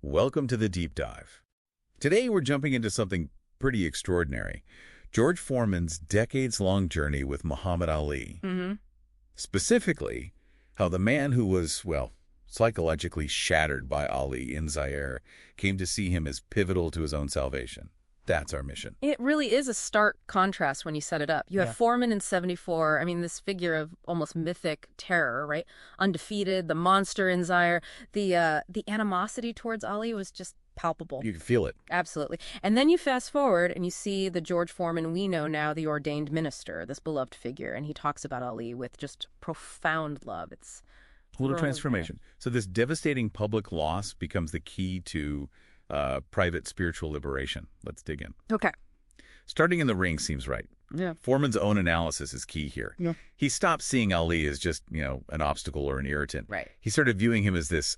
Welcome to the deep dive. Today we're jumping into something pretty extraordinary. George Foreman's decades-long journey with Muhammad Ali. Specifically, how the man who was, well, psychologically shattered by Ali in Zaire came to see him as pivotal to his own salvation. That's our mission. It really is a stark contrast when you set it up. You have Foreman in 74, this figure of almost mythic terror, right? Undefeated, the monster in Zaire. The animosity towards Ali was just palpable. You can feel it. Absolutely. And then you fast forward and you see the George Foreman we know now, the ordained minister, this beloved figure, and he talks about Ali with just profound love. It's a little transformation. So this devastating public loss becomes the key to private spiritual liberation. Let's dig in. Okay. Starting in the ring seems right. Yeah. Foreman's own analysis is key here. Yeah. He stopped seeing Ali as just, an obstacle or an irritant. Right. He started viewing him as this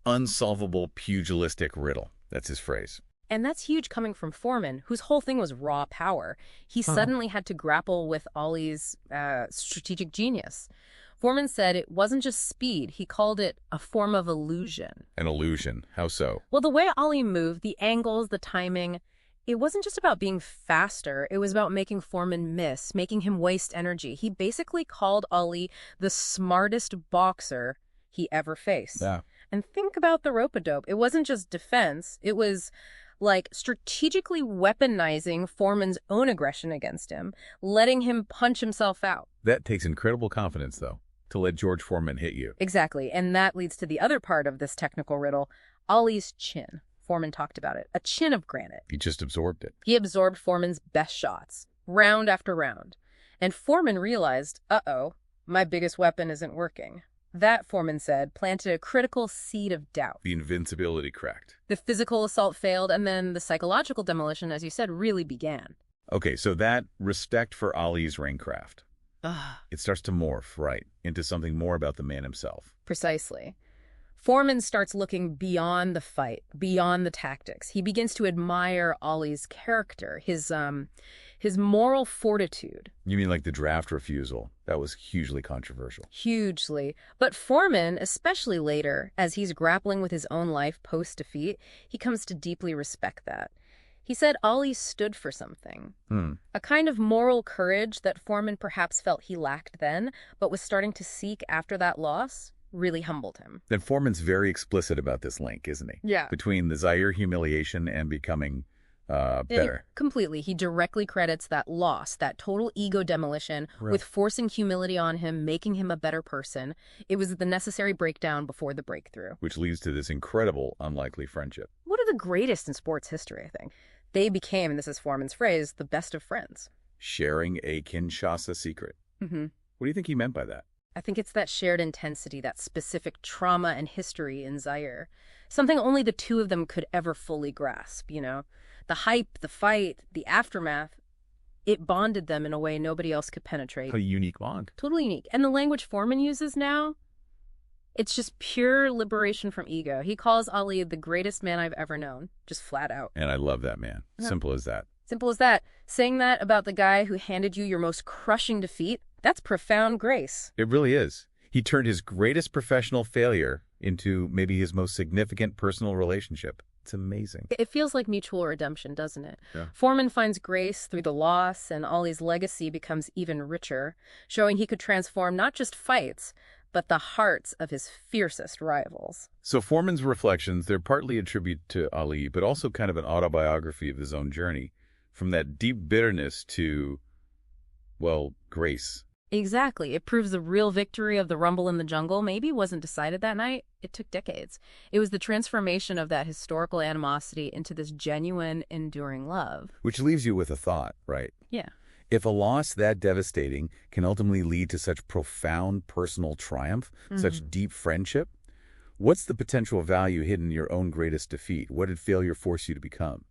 unsolvable pugilistic riddle. That's his phrase. And that's huge coming from Foreman, whose whole thing was raw power. He suddenly had to grapple with Ali's strategic genius. Foreman said it wasn't just speed. He called it a form of illusion. An illusion? How so? Well, the way Ali moved, the angles, the timing, it wasn't just about being faster. It was about making Foreman miss, making him waste energy. He basically called Ali the smartest boxer he ever faced. Yeah. And think about the rope-a-dope. It wasn't just defense. It was like strategically weaponizing Foreman's own aggression against him, letting him punch himself out. That takes incredible confidence, though, to let George Foreman hit you. Exactly. And that leads to the other part of this technical riddle, Ali's chin. Foreman talked about it. A chin of granite. He just absorbed it. He absorbed Foreman's best shots, round after round. And Foreman realized, uh-oh, my biggest weapon isn't working. That, Foreman said, planted a critical seed of doubt. The invincibility cracked. The physical assault failed, and then the psychological demolition, as you said, really began. Okay, so that respect for Ali's ringcraft, it starts to morph, right, into something more about the man himself. Precisely. Foreman starts looking beyond the fight, beyond the tactics. He begins to admire Ali's character, his moral fortitude. You mean like the draft refusal? That was hugely controversial. Hugely. But Foreman, especially later, as he's grappling with his own life post-defeat, he comes to deeply respect that. He said Ali stood for something. A kind of moral courage that Foreman perhaps felt he lacked then, but was starting to seek after that loss, really humbled him. Then Foreman's very explicit about this link, isn't he? Yeah. Between the Zaire humiliation and becoming better. Completely. He directly credits that loss, that total ego demolition, with forcing humility on him, making him a better person. It was the necessary breakdown before the breakthrough. Which leads to this incredible, unlikely friendship. One of the greatest in sports history, I think. They became, and this is Foreman's phrase, the best of friends. Sharing a Kinshasa secret. What do you think he meant by that? I think it's that shared intensity, that specific trauma and history in Zaire. Something only the two of them could ever fully grasp, The hype, the fight, the aftermath, it bonded them in a way nobody else could penetrate. A unique bond. Totally unique. And the language Foreman uses now, it's just pure liberation from ego. He calls Ali the greatest man I've ever known, just flat out. And I love that man. Yeah. Simple as that. Simple as that. Saying that about the guy who handed you your most crushing defeat, that's profound grace. It really is. He turned his greatest professional failure into maybe his most significant personal relationship. It's amazing. It feels like mutual redemption, doesn't it? Yeah. Foreman finds grace through the loss, and Ali's legacy becomes even richer, showing he could transform not just fights, but the hearts of his fiercest rivals. So Foreman's reflections, they're partly a tribute to Ali, but also kind of an autobiography of his own journey, from that deep bitterness to, well, grace. Exactly. It proves the real victory of the rumble in the jungle maybe wasn't decided that night. It took decades. It was the transformation of that historical animosity into this genuine, enduring love. Which leaves you with a thought, right? Yeah. If a loss that devastating can ultimately lead to such profound personal triumph, such deep friendship, what's the potential value hidden in your own greatest defeat? What did failure force you to become?